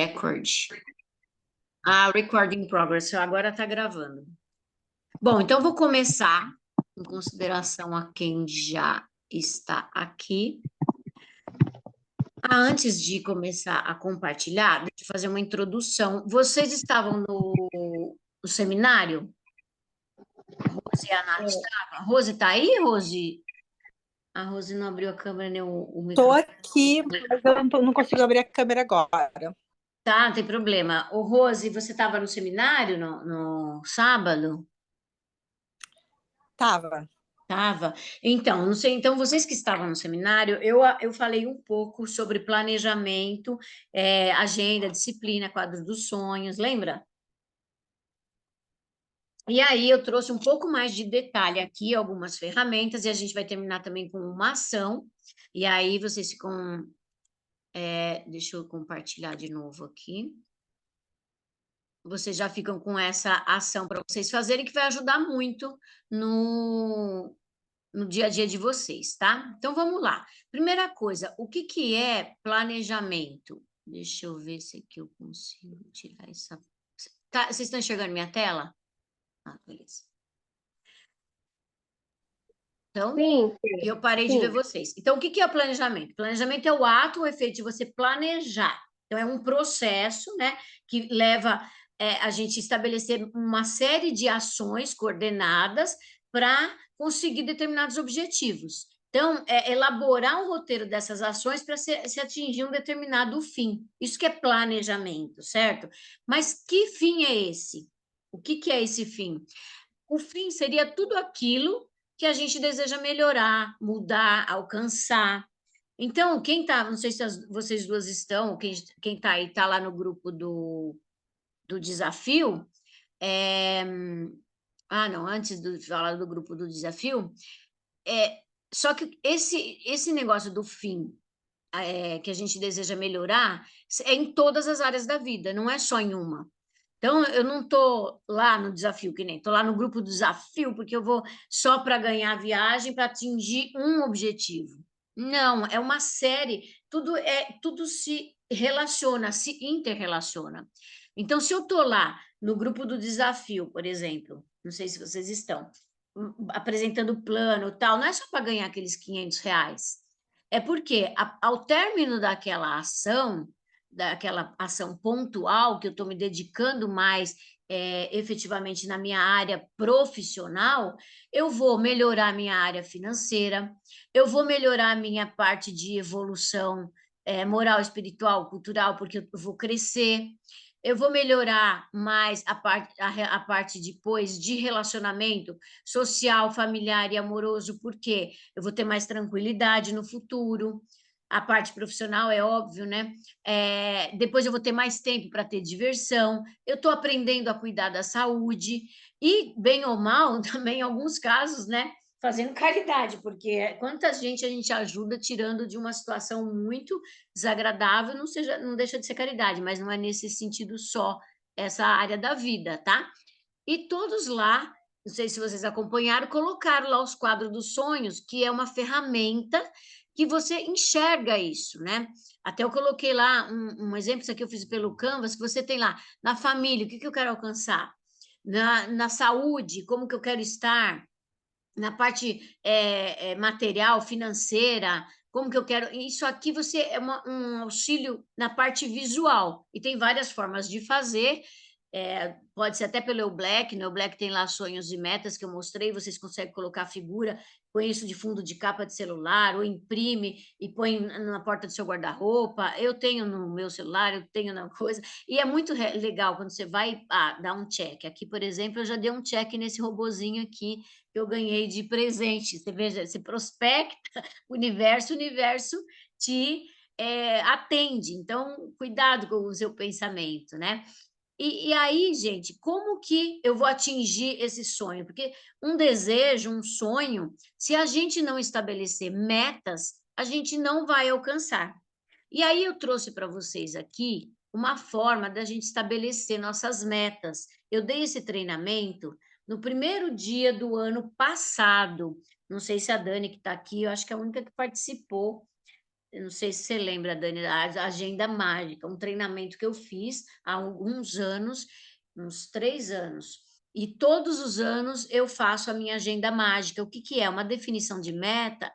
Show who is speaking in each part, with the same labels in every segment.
Speaker 1: Record. Ah, recording in progress. Agora está gravando. Bom, então vou começar em consideração a quem já está aqui. Antes de começar a compartilhar, deixa eu fazer uma introdução. Vocês estavam no seminário? Rose e a Nath estavam? Rose está aí, Rose? A Rose não abriu a câmera nem o
Speaker 2: Estou
Speaker 1: microfone.
Speaker 2: aqui, mas eu não consigo abrir a câmera agora.
Speaker 1: Tá, não tem problema. Ô, Rose, você estava no seminário no sábado?
Speaker 2: Tava.
Speaker 1: Tava. Então, não sei, então vocês que estavam no seminário, eu falei um pouco sobre planejamento, agenda, disciplina, quadro dos sonhos, lembra? E aí eu trouxe um pouco mais de detalhe aqui, algumas ferramentas, e a gente vai terminar também com uma ação, e aí vocês ficam. Deixa eu compartilhar de novo aqui. Vocês já ficam com essa ação para vocês fazerem, que vai ajudar muito no dia a dia de vocês, tá? Então vamos lá. Primeira coisa, o que que é planejamento? Deixa eu ver se aqui eu consigo tirar essa. Tá, vocês estão enxergando minha tela? Ah, beleza. Então,
Speaker 3: Sim,
Speaker 1: eu parei de
Speaker 3: sim.
Speaker 1: ver vocês. Então, o que que é o planejamento? Planejamento é o ato, o efeito de você planejar. Então, é um processo, né, que leva a gente estabelecer uma série de ações coordenadas para conseguir determinados objetivos. Então, é elaborar um roteiro dessas ações para se atingir um determinado fim. Isso que é planejamento, certo? Mas que fim é esse? O que que é esse fim? O fim seria tudo aquilo que a gente deseja melhorar, mudar, alcançar. Então, quem tá, não sei se vocês duas estão, quem tá aí, tá lá no grupo do desafio. é, não, antes de falar do grupo do desafio, só que esse negócio do fim, que a gente deseja melhorar, é em todas as áreas da vida, não é só em uma. Então, eu não estou lá no desafio, que nem estou lá no grupo do desafio, porque eu vou só para ganhar a viagem, para atingir um objetivo. Não, é uma série, tudo se relaciona, se interrelaciona. Então, se eu estou lá no grupo do desafio, por exemplo, não sei se vocês estão, apresentando o plano tal, não é só para ganhar aqueles R$ 500, é porque ao término daquela ação pontual, que eu estou me dedicando mais efetivamente na minha área profissional, eu vou melhorar minha área financeira, eu vou melhorar minha parte de evolução moral, espiritual, cultural, porque eu vou crescer. Eu vou melhorar mais a parte depois de relacionamento social, familiar e amoroso, porque eu vou ter mais tranquilidade no futuro. A parte profissional é óbvio, né? Depois eu vou ter mais tempo para ter diversão. Eu estou aprendendo a cuidar da saúde e, bem ou mal, também em alguns casos, né? Fazendo caridade, porque quanta gente a gente ajuda tirando de uma situação muito desagradável, não deixa de ser caridade, mas não é nesse sentido só essa área da vida, tá? E todos lá, não sei se vocês acompanharam, colocaram lá os quadros dos sonhos, que é uma ferramenta que você enxerga isso, né? Até eu coloquei lá um exemplo, isso aqui eu fiz pelo Canvas, que você tem lá, na família, o que eu quero alcançar? Na saúde, como que eu quero estar? Na parte material, financeira, como que eu quero. Isso aqui você um auxílio na parte visual, e tem várias formas de fazer. Pode ser até pelo Eublack, no Eublack tem lá sonhos e metas que eu mostrei, vocês conseguem colocar a figura, põe isso de fundo de capa de celular, ou imprime e põe na porta do seu guarda-roupa. Eu tenho no meu celular, eu tenho na coisa, e é muito legal quando você vai dar um check. Aqui, por exemplo, eu já dei um check nesse robozinho aqui que eu ganhei de presente. Você veja, você prospecta o universo te atende. Então, cuidado com o seu pensamento, né? E aí, gente, como que eu vou atingir esse sonho? Porque um desejo, um sonho, se a gente não estabelecer metas, a gente não vai alcançar. E aí eu trouxe para vocês aqui uma forma da gente estabelecer nossas metas. Eu dei esse treinamento no primeiro dia do ano passado. Não sei se a Dani que está aqui, eu acho que é a única que participou. eu não sei se você lembra, Dani, a agenda mágica, um treinamento que eu fiz há alguns anos, uns 3 anos. E todos os anos eu faço a minha agenda mágica. O que que é? Uma definição de meta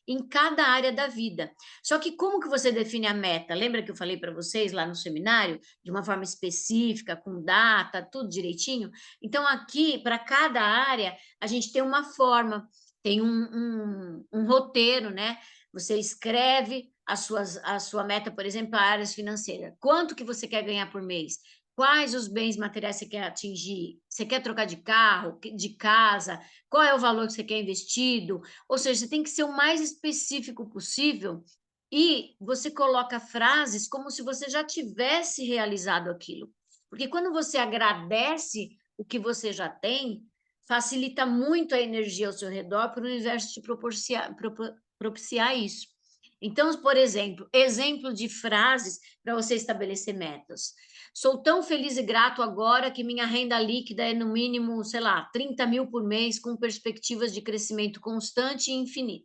Speaker 1: em cada área da vida. Só que como que você define a meta? Lembra que eu falei para vocês lá no seminário? De uma forma específica, com data, tudo direitinho? Então, aqui, para cada área, a gente tem uma forma, tem um roteiro, né? Você escreve a sua meta, por exemplo, para áreas financeiras. Quanto que você quer ganhar por mês? Quais os bens materiais você quer atingir? Você quer trocar de carro, de casa? Qual é o valor que você quer investido? Ou seja, você tem que ser o mais específico possível e você coloca frases como se você já tivesse realizado aquilo. Porque quando você agradece o que você já tem, facilita muito a energia ao seu redor para o universo te propiciar isso. Então, por exemplo de frases para você estabelecer metas. Sou tão feliz e grato agora que minha renda líquida é no mínimo, sei lá, 30 mil por mês, com perspectivas de crescimento constante e infinito.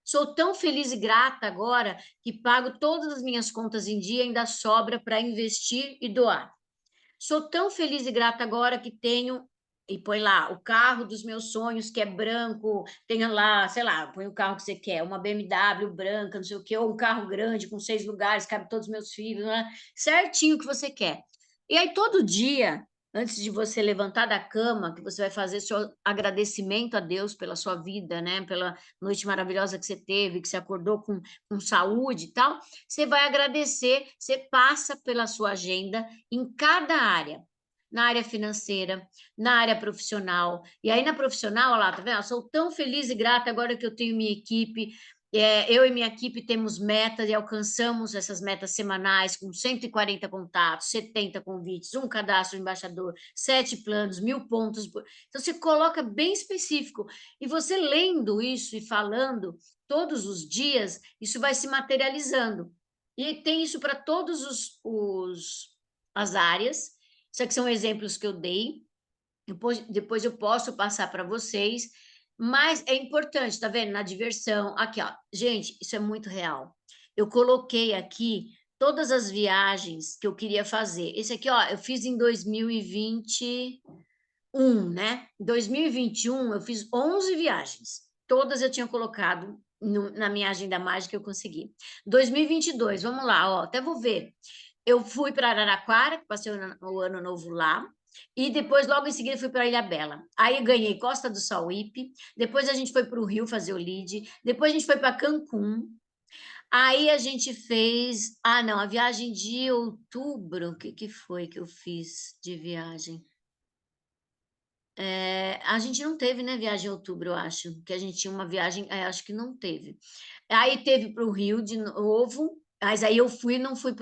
Speaker 1: Sou tão feliz e grata agora que pago todas as minhas contas em dia e ainda sobra para investir e doar. Sou tão feliz e grata agora que tenho, e põe lá, o carro dos meus sonhos, que é branco, tenha lá, sei lá, põe o carro que você quer, uma BMW branca, não sei o quê, ou um carro grande com 6 lugares, cabe todos os meus filhos, né? Certinho o que você quer. E aí, todo dia, antes de você levantar da cama, que você vai fazer seu agradecimento a Deus pela sua vida, né? Pela noite maravilhosa que você teve, que você acordou com saúde e tal, você vai agradecer, você passa pela sua agenda em cada área, na área financeira, na área profissional. E aí, na profissional, olha lá, tá vendo? Eu sou tão feliz e grata agora que eu tenho minha equipe. Eu e minha equipe temos metas e alcançamos essas metas semanais com 140 contatos, 70 convites, um cadastro embaixador, 7 planos, 1.000 pontos. Então, você coloca bem específico. E você lendo isso e falando todos os dias, isso vai se materializando. E tem isso para todos as áreas. Isso aqui são exemplos que eu dei. Depois eu posso passar para vocês. Mas é importante, tá vendo? Na diversão. Aqui, ó. Gente, isso é muito real. Eu coloquei aqui todas as viagens que eu queria fazer. Esse aqui, ó, eu fiz em 2021, né? Em 2021, eu fiz 11 viagens. Todas eu tinha colocado na minha agenda mágica, eu consegui. 2022, vamos lá, ó, até vou ver. Eu fui para Araraquara, passei o ano novo lá, e depois, logo em seguida, fui para Ilhabela. Aí ganhei Costa do Sauípe, depois a gente foi para o Rio fazer o lead, depois a gente foi para Cancún, aí a gente fez... Ah, não, a viagem de outubro, o que que foi que eu fiz de viagem? A gente não teve, né, viagem em outubro, eu acho, que a gente tinha uma viagem, acho que não teve. Aí teve para o Rio de novo, mas aí eu fui, não fui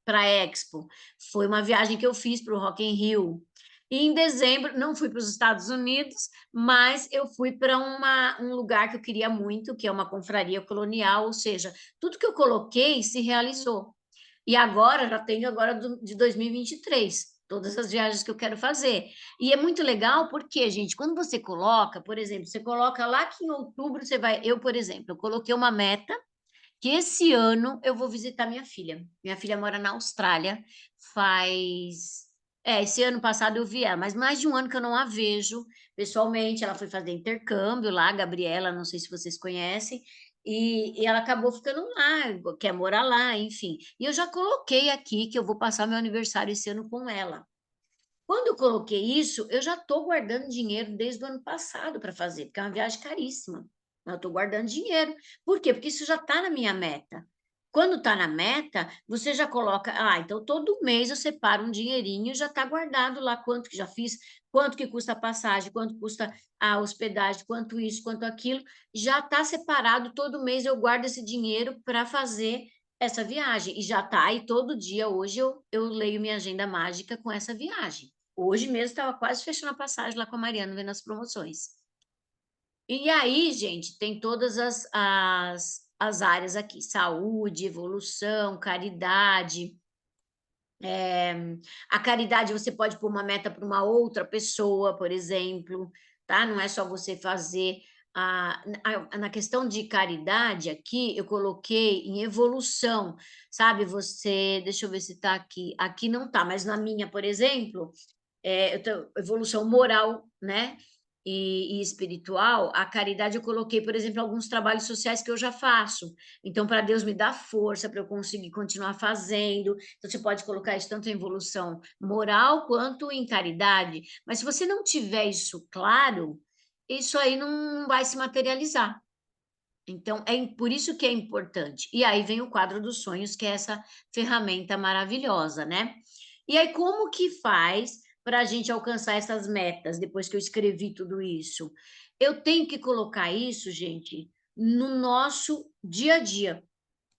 Speaker 1: para Expo, foi uma viagem que eu fiz para o Rock in Rio. E em dezembro, não fui para os Estados Unidos, mas eu fui para um lugar que eu queria muito, que é uma confraria colonial, ou seja, tudo que eu coloquei se realizou. E agora, já tenho agora de 2023, todas as viagens que eu quero fazer. E é muito legal porque, gente, quando você coloca, por exemplo, você coloca lá que em outubro você vai... Eu, por exemplo, eu coloquei uma meta que esse ano eu vou visitar minha filha. Minha filha mora na Austrália, faz... esse ano passado eu vi ela, mas mais de um ano que eu não a vejo pessoalmente. Ela foi fazer intercâmbio lá, a Gabriela, não sei se vocês conhecem, e ela acabou ficando lá, quer morar lá, enfim. E eu já coloquei aqui que eu vou passar meu aniversário esse ano com ela. Quando eu coloquei isso, eu já estou guardando dinheiro desde o ano passado para fazer, porque é uma viagem caríssima. Eu estou guardando dinheiro. Por quê? Porque isso já está na minha meta. Quando está na meta, você já coloca, então todo mês eu separo um dinheirinho, já está guardado lá quanto que já fiz, quanto que custa a passagem, quanto custa a hospedagem, quanto isso, quanto aquilo, já está separado, todo mês eu guardo esse dinheiro para fazer essa viagem. E já está aí todo dia, hoje eu leio minha agenda mágica com essa viagem. Hoje mesmo estava quase fechando a passagem lá com a Mariana, vendo as promoções. E aí, gente, tem todas as áreas aqui: saúde, evolução, caridade. A caridade você pode pôr uma meta para uma outra pessoa, por exemplo, tá? Não é só você fazer na questão de caridade aqui, eu coloquei em evolução, sabe, você deixa eu ver se está aqui, aqui não está, mas na minha, por exemplo, eu tenho evolução moral, né, e espiritual, a caridade eu coloquei, por exemplo, alguns trabalhos sociais que eu já faço. Então, para Deus me dar força para eu conseguir continuar fazendo. Então, você pode colocar isso tanto em evolução moral quanto em caridade. Mas se você não tiver isso claro, isso aí não vai se materializar. Então, por isso que é importante. E aí vem o quadro dos sonhos, que é essa ferramenta maravilhosa, né? E aí, como que faz para a gente alcançar essas metas, depois que eu escrevi tudo isso? Eu tenho que colocar isso, gente, no nosso dia a dia,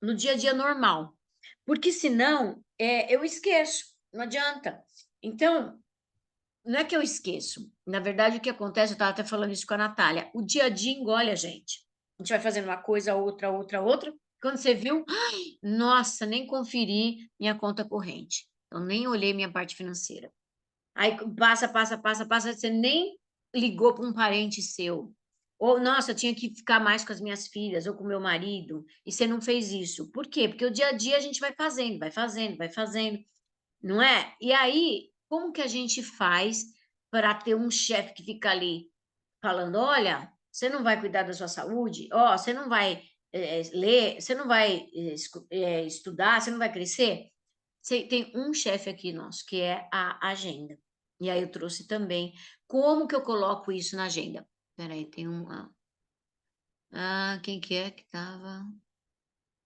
Speaker 1: no dia a dia normal. Porque senão, eu esqueço, não adianta. Então, não é que eu esqueço. Na verdade, o que acontece, eu estava até falando isso com a Natália, o dia a dia engole a gente. A gente vai fazendo uma coisa, outra, outra, outra. Quando você viu, ai, nossa, nem conferi minha conta corrente. Eu nem olhei minha parte financeira. Aí passa, passa, passa, passa, você nem ligou para um parente seu. Ou, nossa, eu tinha que ficar mais com as minhas filhas ou com meu marido, e você não fez isso. Por quê? Porque o dia a dia a gente vai fazendo, vai fazendo, vai fazendo, não é? E aí, como que a gente faz para ter um chefe que fica ali falando, olha, você não vai cuidar da sua saúde, ó, você não vai ler, você não vai estudar, você não vai crescer? Tem um chefe aqui nosso, que é a agenda. E aí eu trouxe também. Como que eu coloco isso na agenda? Peraí, tem um. Quem que é que estava?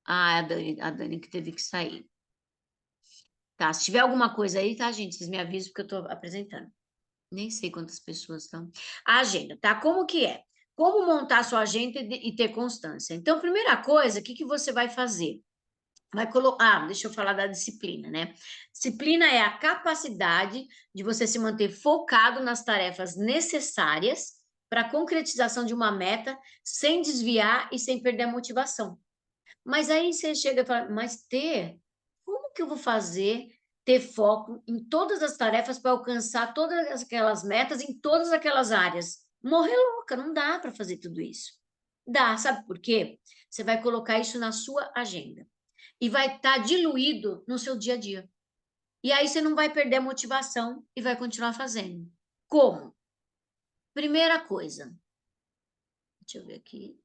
Speaker 1: É a Dani que teve que sair. Tá, se tiver alguma coisa aí, tá, gente? Vocês me avisam porque eu estou apresentando. Nem sei quantas pessoas estão. A agenda, tá? Como que é? Como montar a sua agenda e ter constância? Então, primeira coisa, o que que você vai fazer? Vai colocar. Deixa eu falar da disciplina, né? Disciplina é a capacidade de você se manter focado nas tarefas necessárias para a concretização de uma meta, sem desviar e sem perder a motivação. Mas aí você chega e fala, mas como que eu vou fazer ter foco em todas as tarefas para alcançar todas aquelas metas em todas aquelas áreas? Morrer louca, não dá para fazer tudo isso. Dá, sabe por quê? Você vai colocar isso na sua agenda e vai estar diluído no seu dia a dia. E aí você não vai perder a motivação e vai continuar fazendo. Como? Primeira coisa, deixa eu ver aqui.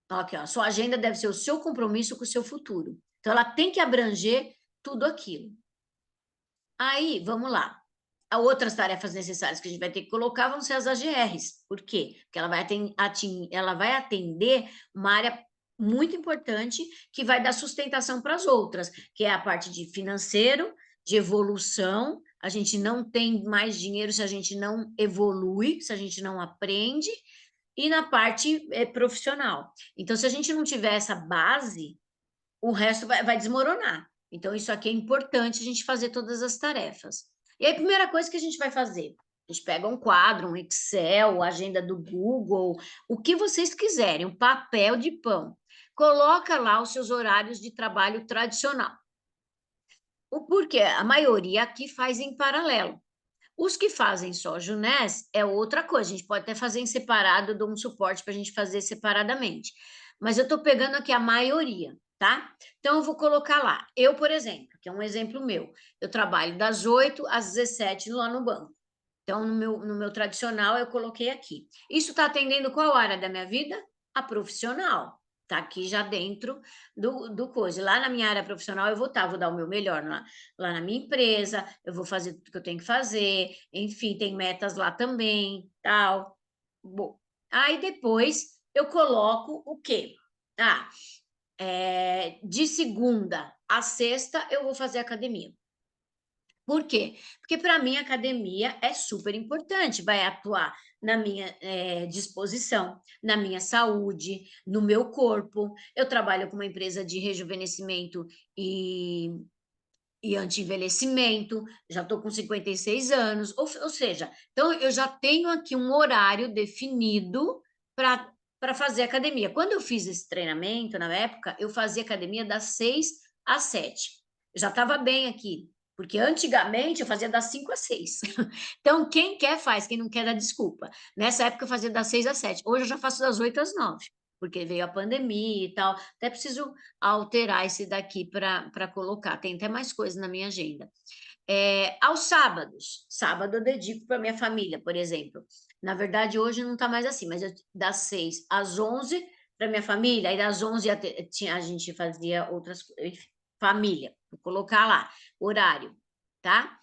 Speaker 1: Aqui, ó, sua agenda deve ser o seu compromisso com o seu futuro. Então, ela tem que abranger tudo aquilo. Aí, vamos lá. Outras tarefas necessárias que a gente vai ter que colocar vão ser as AGRs. Por quê? Porque ela vai atender uma área muito importante que vai dar sustentação para as outras, que é a parte de financeiro, de evolução. A gente não tem mais dinheiro se a gente não evolui, se a gente não aprende, e na parte profissional. Então, se a gente não tiver essa base, o resto vai desmoronar. Então, isso aqui é importante a gente fazer todas as tarefas. E aí, a primeira coisa que a gente vai fazer, a gente pega um quadro, um Excel, agenda do Google, o que vocês quiserem, um papel de pão. Coloca lá os seus horários de trabalho tradicional. O porquê? A maioria aqui faz em paralelo. Os que fazem só Junés é outra coisa. A gente pode até fazer em separado, eu dou um suporte para a gente fazer separadamente. Mas eu estou pegando aqui a maioria, tá? Então, eu vou colocar lá. Eu, por exemplo, que é um exemplo meu, eu trabalho das 8 às 17 lá no banco. Então, no meu tradicional, eu coloquei aqui. Isso está atendendo qual área da minha vida? A profissional. Está aqui já dentro do coisa. Lá na minha área profissional, eu vou dar o meu melhor lá na minha empresa, eu vou fazer tudo que eu tenho que fazer, enfim, tem metas lá também, tal. Bom, aí depois eu coloco o quê? De segunda a sexta eu vou fazer academia. Por quê? Porque para mim a academia é super importante, vai atuar na minha disposição, na minha saúde, no meu corpo. Eu trabalho com uma empresa de rejuvenescimento e anti-envelhecimento, já estou com 56 anos, ou seja, então eu já tenho aqui um horário definido para fazer academia. Quando eu fiz esse treinamento, na época, eu fazia academia das 6 às 7. Eu já estava bem aqui, Porque antigamente eu fazia das 5 às 6. Então, quem quer faz, quem não quer dá desculpa. Nessa época eu fazia das 6 às 7. Hoje eu já faço das 8 às 9, porque veio a pandemia e tal. Até preciso alterar esse daqui para colocar. Tem até mais coisas na minha agenda. Aos sábados, sábado eu dedico para minha família, por exemplo. Na verdade, hoje não está mais assim, mas das 6 às 11 para minha família, aí das 11 a gente fazia outras coisas, família, vou colocar lá, horário, tá?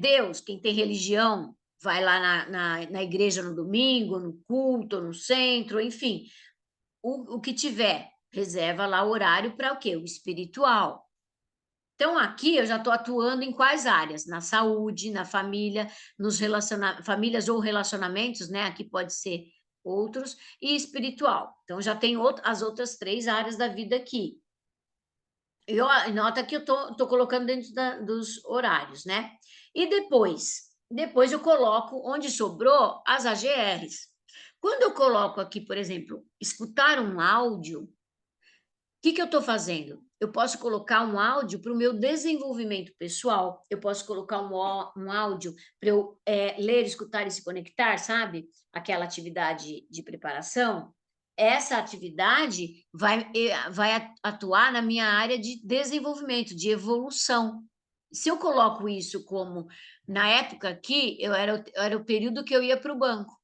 Speaker 1: Deus, quem tem religião, vai lá na igreja no domingo, no culto, no centro, enfim, o que tiver, reserva lá o horário para o quê? O espiritual. Então, aqui eu já estou atuando em quais áreas? Na saúde, na família, nos famílias ou relacionamentos, né? Aqui pode ser outros, e espiritual. Então, já tem as outras 3 áreas da vida aqui. Nota que eu estou colocando dentro dos horários, né? E depois eu coloco onde sobrou as AGRs. Quando eu coloco aqui, por exemplo, escutar um áudio, que eu estou fazendo? Eu posso colocar um áudio para o meu desenvolvimento pessoal, eu posso colocar um áudio para eu ler, escutar e se conectar, sabe? Aquela atividade de preparação. Essa atividade vai atuar na minha área de desenvolvimento, de evolução. Se eu coloco isso como, na época aqui, era o período que eu ia para o banco.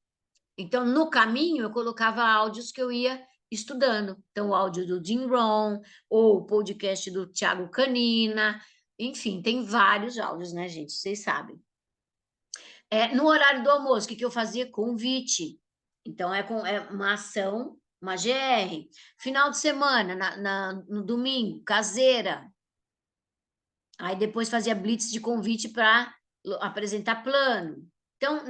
Speaker 1: Então, no caminho, eu colocava áudios que eu ia estudando. Então, o áudio do Jim Rohn, ou o podcast do Thiago Canina, enfim, tem vários áudios, né, gente? Vocês sabem. No horário do almoço, o que eu fazia? Convite. Então, é uma ação, uma GR. Final de semana, no domingo, caseira. Aí depois fazia blitz de convite para apresentar plano. Então,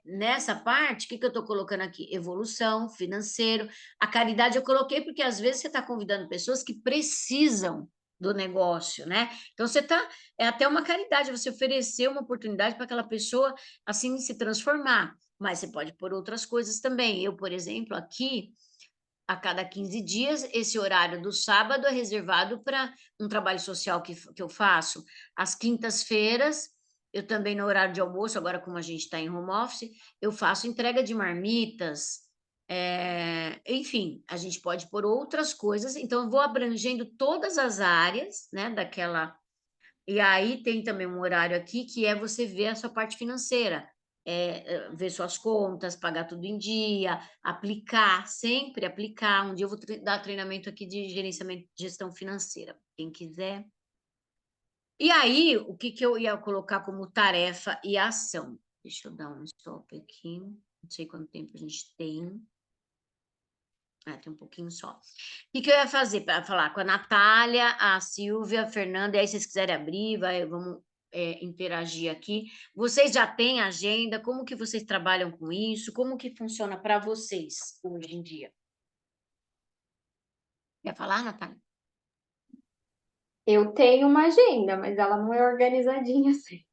Speaker 1: nessa parte, o que eu estou colocando aqui? Evolução, financeiro. A caridade eu coloquei porque às vezes você está convidando pessoas que precisam do negócio, né? Então, é até uma caridade, você oferecer uma oportunidade para aquela pessoa, assim, se transformar. Mas você pode pôr outras coisas também. Eu, por exemplo, aqui, a cada 15 dias, esse horário do sábado é reservado para um trabalho social que eu faço. Às quintas-feiras, eu também, no horário de almoço, agora como a gente está em home office, eu faço entrega de marmitas, enfim, a gente pode pôr outras coisas, então eu vou abrangendo todas as áreas, né, daquela... E aí tem também um horário aqui que é você ver a sua parte financeira, ver suas contas, pagar tudo em dia, aplicar, sempre aplicar. Um dia eu vou dar treinamento aqui de gerenciamento de gestão financeira, quem quiser. E aí, o que eu ia colocar como tarefa e ação? Deixa eu dar um stop aqui, não sei quanto tempo a gente tem. Tem um pouquinho só. O que eu ia fazer para falar com a Natália, a Silvia, a Fernanda, e aí, se vocês quiserem abrir, vamos interagir aqui. Vocês já têm agenda? Como que vocês trabalham com isso? Como que funciona para vocês hoje em dia? Quer falar, Natália?
Speaker 3: Eu tenho uma agenda, mas ela não é organizadinha assim.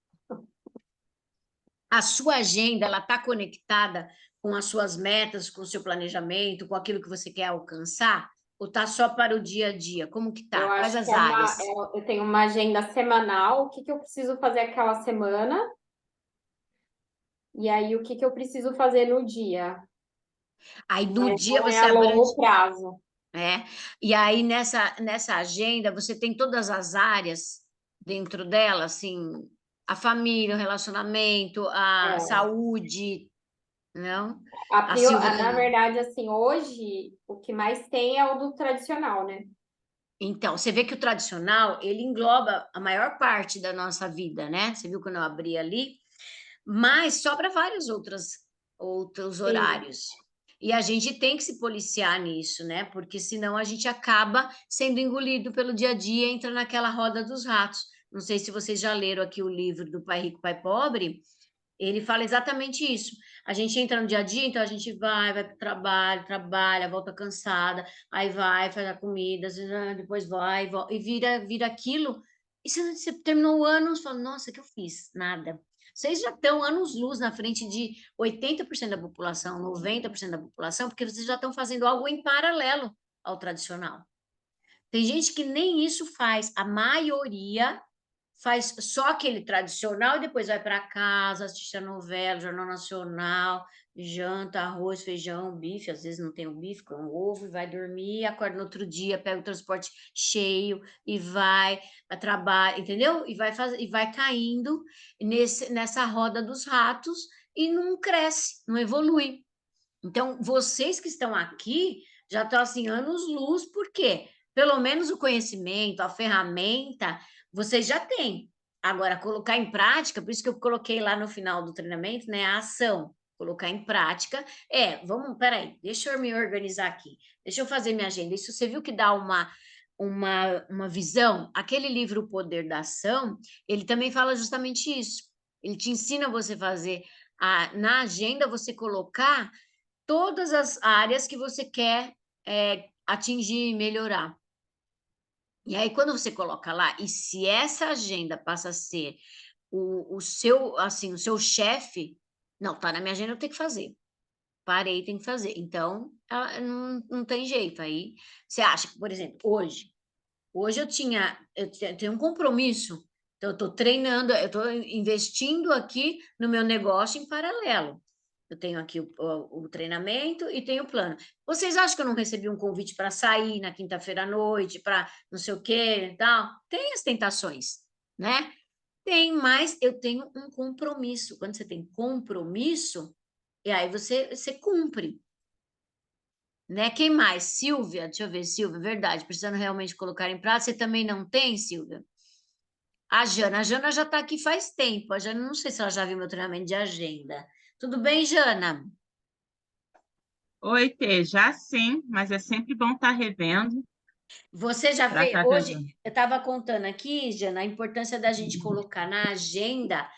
Speaker 1: A sua agenda, ela está conectada com as suas metas, com o seu planejamento, com aquilo que você quer alcançar? Ou está só para o dia a dia? Como que
Speaker 3: Eu
Speaker 1: tá? Quais
Speaker 3: acho que
Speaker 1: as áreas?
Speaker 3: eu tenho uma agenda semanal, o que eu preciso fazer aquela semana, e aí o que eu preciso fazer no dia.
Speaker 1: Aí, no
Speaker 3: Mas
Speaker 1: dia,
Speaker 3: não é
Speaker 1: você
Speaker 3: a
Speaker 1: abrange...
Speaker 3: longo prazo.
Speaker 1: E aí, nessa agenda, você tem todas as áreas dentro dela, assim, a família, o relacionamento, a
Speaker 3: É.
Speaker 1: saúde, não? A Silvia
Speaker 3: Na
Speaker 1: também.
Speaker 3: verdade, assim, hoje o que mais tem é o do tradicional, né?
Speaker 1: Então, você vê que o tradicional, ele engloba a maior parte da nossa vida, né? Você viu quando eu abri ali? Mas sobra vários outros
Speaker 3: Sim.
Speaker 1: horários. E a gente tem que se policiar nisso, né? Porque senão a gente acaba sendo engolido pelo dia a dia, entra naquela roda dos ratos. Não sei se vocês já leram aqui o livro do Pai Rico, Pai Pobre. Ele fala exatamente isso. A gente entra no dia a dia, então a gente vai para o trabalho, trabalha, volta cansada, aí vai, faz a comida, às vezes, depois vai, volta, e vira aquilo. E você terminou o ano, você fala, nossa, o que eu fiz? Nada. Vocês já estão anos-luz na frente de 80% da população, 90% da população, porque vocês já estão fazendo algo em paralelo ao tradicional. Tem gente que nem isso faz. A maioria faz só aquele tradicional e depois vai para casa, assiste a novela, Jornal Nacional, janta, arroz, feijão, bife, às vezes não tem o bife, com o ovo, e vai dormir, acorda no outro dia, pega o transporte cheio e vai a trabalho, entendeu? E vai fazer, e vai caindo nessa roda dos ratos e não cresce, não evolui. Então, vocês que estão aqui já estão assim, anos-luz, por quê? Pelo menos o conhecimento, a ferramenta, vocês já têm. Agora, colocar em prática, por isso que eu coloquei lá no final do treinamento, né, a ação. Colocar em prática, peraí, deixa eu me organizar aqui, deixa eu fazer minha agenda. Isso você viu que dá uma visão? Aquele livro O Poder da Ação, ele também fala justamente isso. Ele te ensina você fazer, na agenda, você colocar todas as áreas que você quer atingir e melhorar. E aí, quando você coloca lá, e se essa agenda passa a ser o seu, assim, o seu chefe, não, tá na minha agenda, eu tenho que fazer. Parei, tem que fazer. Então, não tem jeito. Aí, você acha que, por exemplo, hoje eu tenho um compromisso, então eu estou treinando, eu estou investindo aqui no meu negócio em paralelo. Eu tenho aqui o treinamento e tenho o plano. Vocês acham que eu não recebi um convite para sair na quinta-feira à noite, para não sei o quê e tal? Tem as tentações, né? Tem, mas eu tenho um compromisso. Quando você tem compromisso, e aí você cumpre, né? Quem mais? Silvia, deixa eu ver, Silvia, verdade, precisando realmente colocar em prática. Você também não tem, Silvia? A Jana já está aqui faz tempo. A Jana, não sei se ela já viu meu treinamento de agenda. Tudo bem, Jana?
Speaker 4: Oi, Tê, já sim, mas é sempre bom estar revendo
Speaker 1: Você já
Speaker 4: para
Speaker 1: fez.
Speaker 4: estar
Speaker 1: Hoje,
Speaker 4: vendo.
Speaker 1: eu estava contando aqui, Jana, a importância da gente colocar na agenda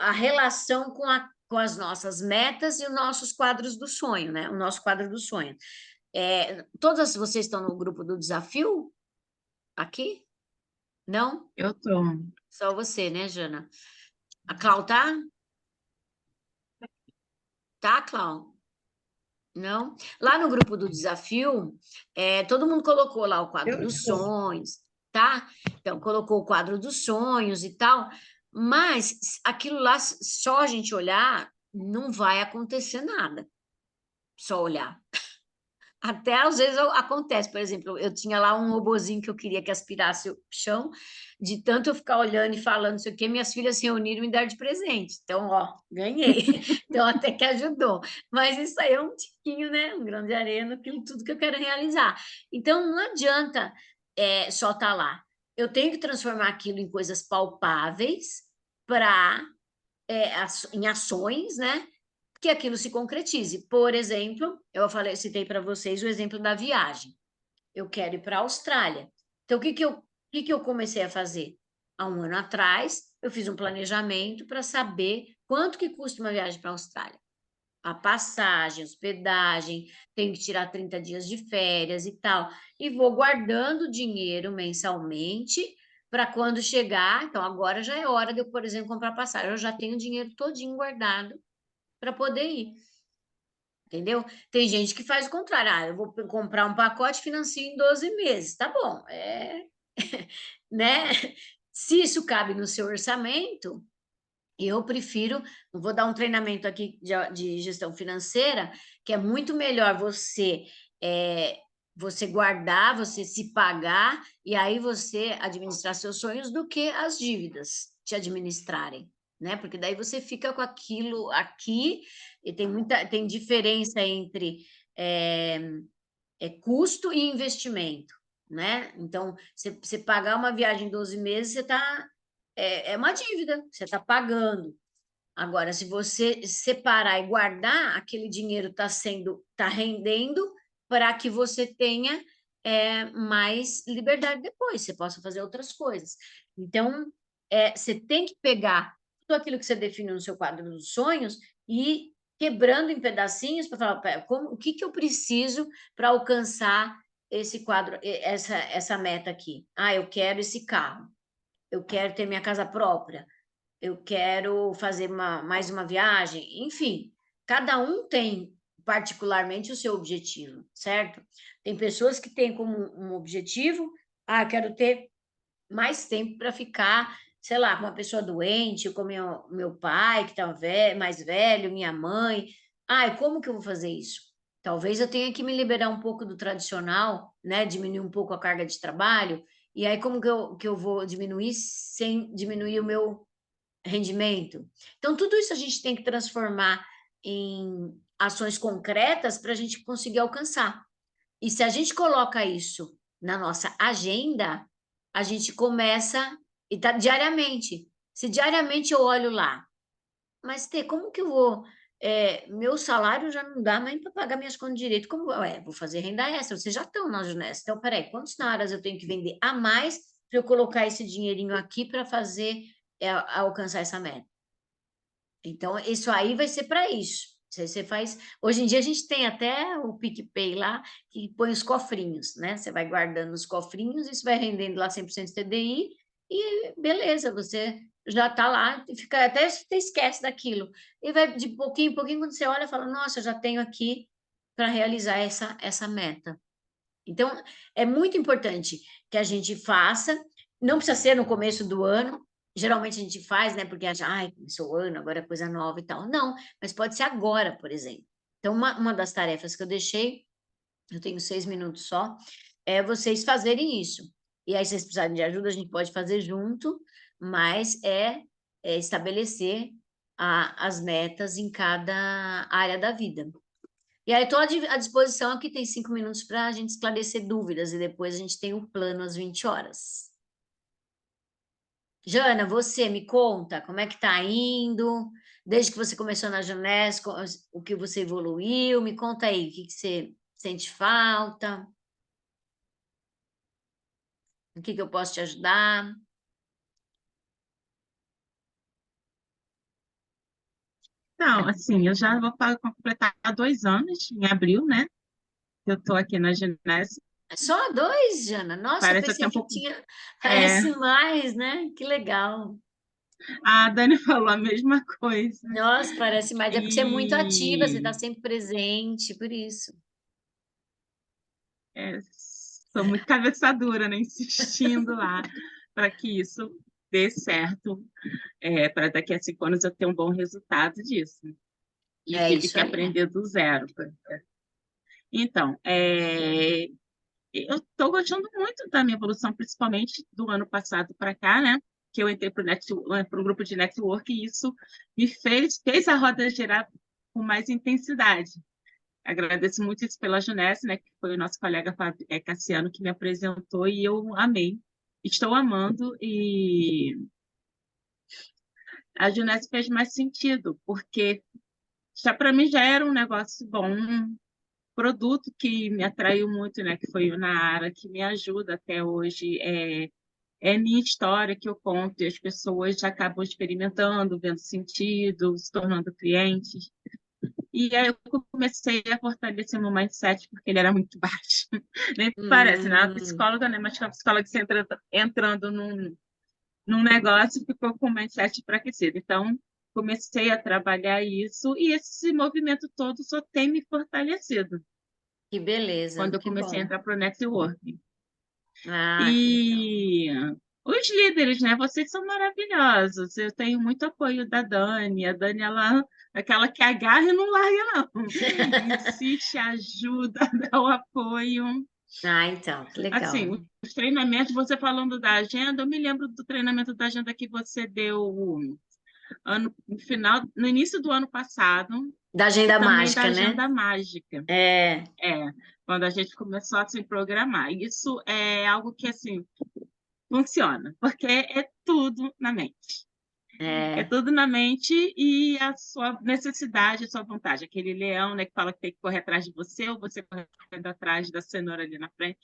Speaker 1: a relação com as nossas metas e os nossos quadros do sonho, né? O nosso quadro do sonho. Todas vocês estão no grupo do desafio aqui? Não?
Speaker 4: Eu tô.
Speaker 1: Só você, né, Jana? A Clau tá? Tá, Clau? Não? Lá no grupo do desafio, todo mundo colocou lá o quadro
Speaker 2: Eu
Speaker 1: dos
Speaker 2: estou.
Speaker 1: sonhos, tá? Então, colocou o quadro dos sonhos e tal, mas aquilo lá, só a gente olhar, não vai acontecer nada. Só olhar. Até às vezes acontece, por exemplo, eu tinha lá um robozinho que eu queria que aspirasse o chão, de tanto eu ficar olhando e falando, não sei o quê, minhas filhas se reuniram e me deram de presente. Então, ó, ganhei. Então, até que ajudou. Mas isso aí é um tiquinho, né? Um grão de areia naquilo tudo que eu quero realizar. Então, não adianta só estar lá. Eu tenho que transformar aquilo em coisas palpáveis para em ações, né? Que aquilo se concretize. Por exemplo, citei para vocês o exemplo da viagem. Eu quero ir para a Austrália. Então, o que que eu comecei a fazer? Há um ano atrás, eu fiz um planejamento para saber quanto que custa uma viagem para a Austrália. A passagem, hospedagem, tenho que tirar 30 dias de férias e tal. E vou guardando dinheiro mensalmente para quando chegar. Então, agora já é hora de eu, por exemplo, comprar passagem. Eu já tenho o dinheiro todinho guardado para poder ir. Entendeu? Tem gente que faz o contrário. Eu vou comprar um pacote, financio em 12 meses. Tá bom, né? Se isso cabe no seu orçamento, eu prefiro, vou dar um treinamento aqui de gestão financeira, que é muito melhor você guardar, você se pagar, e aí você administrar seus sonhos do que as dívidas te administrarem, né? Porque daí você fica com aquilo aqui, e tem diferença entre custo e investimento, né? Então, você pagar uma viagem em 12 meses, é uma dívida, você está pagando. Agora, se você separar e guardar, aquele dinheiro está rendendo para que você tenha mais liberdade depois, você possa fazer outras coisas. Então, você tem que pegar tudo aquilo que você definiu no seu quadro dos sonhos e quebrando em pedacinhos para falar, o que eu preciso para alcançar esse quadro, essa meta aqui? Ah, eu quero esse carro, eu quero ter minha casa própria, eu quero fazer mais uma viagem, enfim, cada um tem particularmente o seu objetivo, certo? Tem pessoas que têm como um objetivo, eu quero ter mais tempo para ficar sei lá, com uma pessoa doente, com meu pai, que está mais velho, minha mãe. Ai, como que eu vou fazer isso? Talvez eu tenha que me liberar um pouco do tradicional, né? Diminuir um pouco a carga de trabalho. E aí, como que eu vou diminuir sem diminuir o meu rendimento? Então, tudo isso a gente tem que transformar em ações concretas para a gente conseguir alcançar. E se a gente coloca isso na nossa agenda, a gente começa e tá diariamente. Se diariamente eu olho lá, mas Tê, como que eu vou? Meu salário já não dá mais para pagar minhas contas direito. Como? Vou fazer renda extra. Vocês já estão na Junessa. Então, peraí, quantos naras eu tenho que vender a mais para eu colocar esse dinheirinho aqui para fazer alcançar essa meta? Então, isso aí vai ser para isso. Você faz. Hoje em dia a gente tem até o PicPay lá que põe os cofrinhos, né? Você vai guardando os cofrinhos, isso vai rendendo lá 100% TDI e beleza, você já está lá, e fica, até você esquece daquilo. E vai de pouquinho em pouquinho, quando você olha, fala: Nossa, eu já tenho aqui para realizar essa meta. Então, é muito importante que a gente faça, não precisa ser no começo do ano, geralmente a gente faz, né, porque acha, ai, começou o ano, agora é coisa nova e tal. Não, mas pode ser agora, por exemplo. Então, uma das tarefas que eu deixei, eu tenho 6 minutos só, é vocês fazerem isso. E aí, se vocês precisarem de ajuda, a gente pode fazer junto, mas é estabelecer as metas em cada área da vida. E aí, estou à disposição, aqui tem 5 minutos para a gente esclarecer dúvidas, e depois a gente tem o plano às 20 horas. Jana, você me conta como é que está indo, desde que você começou na Junesco, o que você evoluiu, me conta aí, o que você sente falta, o que eu posso te ajudar.
Speaker 4: Não, assim, eu já vou completar 2 anos em abril, né? Eu estou aqui na Genese.
Speaker 1: Só 2, Jana? Nossa, eu
Speaker 4: Parece até
Speaker 1: pensei
Speaker 4: um
Speaker 1: que
Speaker 4: pouco.
Speaker 1: tinha,
Speaker 4: É,
Speaker 1: parece mais, né? Que legal.
Speaker 4: a Dani falou a mesma coisa.
Speaker 1: Nossa, parece mais. É porque você é muito ativa, você
Speaker 4: E
Speaker 1: está sempre presente, por isso.
Speaker 4: é, sou muito cabeça dura, né? Insistindo lá para que isso dê certo, para daqui a 5 anos eu ter um bom resultado disso. E
Speaker 1: É
Speaker 4: tive
Speaker 1: isso
Speaker 4: que
Speaker 1: aí.
Speaker 4: aprender do zero. Então, eu estou gostando muito da minha evolução, principalmente do ano passado para cá, né? Que eu entrei para o grupo de network e isso me fez a roda girar com mais intensidade. Agradeço muito isso pela Junesse, né? Que foi o nosso colega Cassiano que me apresentou e eu amei. Estou amando e a Junesse fez mais sentido, porque já para mim já era um negócio bom, produto que me atraiu muito, né, que foi o Naara, que me ajuda até hoje. É minha história que eu conto e as pessoas já acabam experimentando, vendo sentido, se tornando clientes. E aí eu comecei a fortalecer meu mindset, porque ele era muito baixo. Nem parece, né? Uma
Speaker 1: Hum,
Speaker 4: psicóloga, né? Mas que uma psicóloga que você entrando num negócio ficou com o mindset enfraquecido. Então, comecei a trabalhar isso e esse movimento todo só tem me fortalecido
Speaker 1: que beleza,
Speaker 4: quando eu
Speaker 1: que
Speaker 4: comecei a
Speaker 1: bom.
Speaker 4: entrar para o networking.
Speaker 1: Ah, que legal.
Speaker 4: E os líderes, né? Vocês são maravilhosos. Eu tenho muito apoio da Dani. A Dani, ela é aquela que agarra e não larga, não. Insiste, ajuda, dá o apoio.
Speaker 1: Ah, então, que legal.
Speaker 4: Assim, os treinamentos, você falando da agenda, eu me lembro do treinamento da agenda que você deu no início do ano passado,
Speaker 1: Da
Speaker 4: e
Speaker 1: agenda
Speaker 4: também da
Speaker 1: mágica, né?
Speaker 4: agenda mágica.
Speaker 1: É,
Speaker 4: Quando a gente começou a se programar. Isso é algo que, assim, funciona, porque é tudo na mente. É
Speaker 1: é,
Speaker 4: tudo na mente e a sua necessidade, a sua vontade. Aquele leão, né, que fala que tem que correr atrás de você ou você correndo atrás da cenoura ali na frente.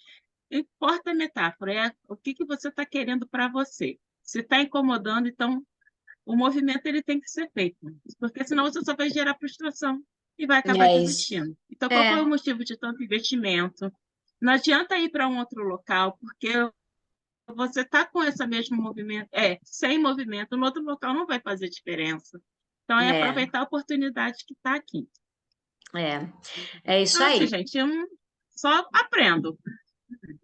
Speaker 4: Não importa a metáfora, é o que você está querendo para você. Se está incomodando, então o movimento ele tem que ser feito, porque senão você só vai gerar frustração e vai acabar
Speaker 1: é isso.
Speaker 4: desistindo. Então, qual foi o
Speaker 1: É,
Speaker 4: motivo de tanto investimento? Não adianta ir para um outro local, porque você está com esse mesmo movimento, sem movimento, no outro local não vai fazer diferença. Então, é
Speaker 1: é,
Speaker 4: aproveitar a oportunidade que está aqui.
Speaker 1: é. É isso
Speaker 4: Então, assim,
Speaker 1: aí.
Speaker 4: gente, eu só aprendo.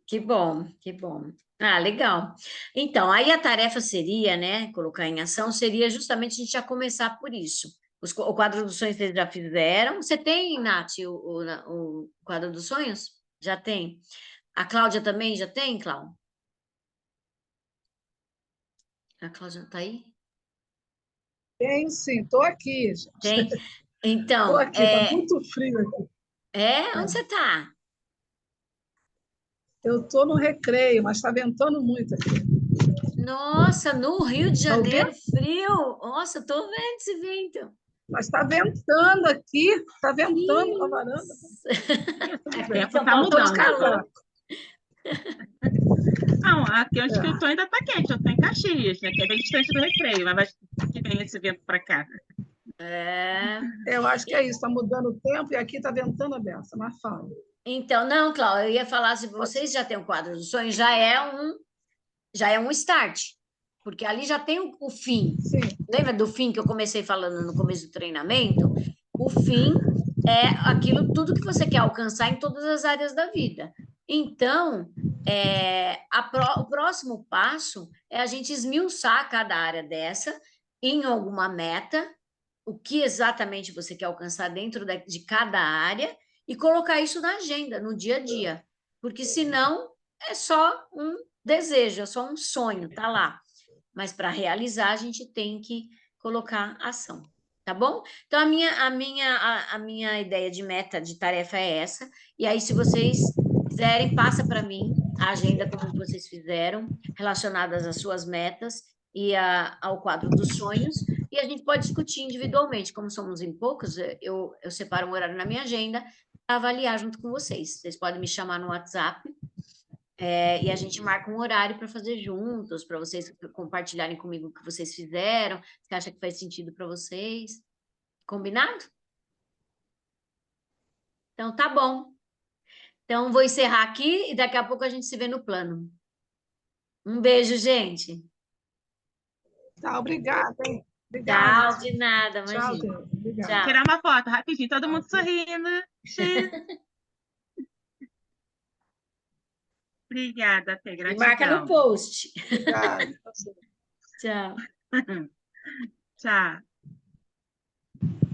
Speaker 1: Que bom, que bom. Ah, legal. Então, aí a tarefa seria, né, colocar em ação, seria justamente a gente já começar por isso. O quadro dos sonhos vocês já fizeram. Você tem, Nath, o quadro dos sonhos? Já tem. A Cláudia também já tem, Cláudia? A Cláudia tá aí?
Speaker 5: Tem sim, estou aqui, gente.
Speaker 1: Tem.
Speaker 5: Estou
Speaker 1: Então,
Speaker 5: aqui, está muito frio aqui.
Speaker 1: onde você tá?
Speaker 5: Eu estou no recreio, mas está ventando muito aqui.
Speaker 1: Nossa, no Rio de
Speaker 5: Está
Speaker 1: Janeiro,
Speaker 5: ouvindo?
Speaker 1: frio. Nossa, tô vendo esse vento.
Speaker 5: Mas está ventando aqui, está ventando na varanda.
Speaker 1: Isso.
Speaker 4: O
Speaker 1: Aqui em
Speaker 4: tempo
Speaker 1: São
Speaker 4: está
Speaker 1: Paulo tá um
Speaker 4: mudando.
Speaker 1: calor.
Speaker 4: Não, aqui onde que eu
Speaker 5: É,
Speaker 4: estou ainda está quente. Eu estou em Caxias, né? Que é bem distante do Recreio, mas vai que vem esse vento para cá.
Speaker 1: É.
Speaker 5: eu acho que é isso, está mudando o tempo e aqui está ventando a beça, mas fala.
Speaker 1: Então, não, Cláudia, eu ia falar, se vocês já têm o quadro dos sonhos, já é um start, porque ali já tem o fim.
Speaker 5: Sim,
Speaker 1: Lembra do fim que eu comecei falando no começo do treinamento? O fim é aquilo, tudo que você quer alcançar em todas as áreas da vida. Então, o próximo passo é a gente esmiuçar cada área dessa em alguma meta, o que exatamente você quer alcançar dentro de cada área e colocar isso na agenda, no dia a dia. Porque senão é só um desejo, é só um sonho, tá lá. Mas para realizar, a gente tem que colocar ação, tá bom? Então, a minha ideia de meta, de tarefa é essa. E aí, se vocês quiserem, passa para mim a agenda como vocês fizeram, relacionadas às suas metas e ao quadro dos sonhos. E a gente pode discutir individualmente, como somos em poucos, eu separo um horário na minha agenda para avaliar junto com vocês. Vocês podem me chamar no WhatsApp, e a gente marca um horário para fazer juntos, para vocês compartilharem comigo o que vocês fizeram, se acha que faz sentido para vocês. Combinado? Então tá bom. Então vou encerrar aqui e daqui a pouco a gente se vê no plano. Um beijo, gente.
Speaker 5: tá, obrigada, hein? Obrigada.
Speaker 1: Tchau, de nada,
Speaker 5: Tchau,
Speaker 1: imagina.
Speaker 5: Deus. Obrigada.
Speaker 1: Tchau.
Speaker 4: Tirar uma foto rapidinho, todo mundo sorrindo. Obrigada, Fê,
Speaker 1: Me marca no
Speaker 4: gratidão.
Speaker 1: post.
Speaker 5: Obrigada.
Speaker 1: Tchau.
Speaker 4: Tchau.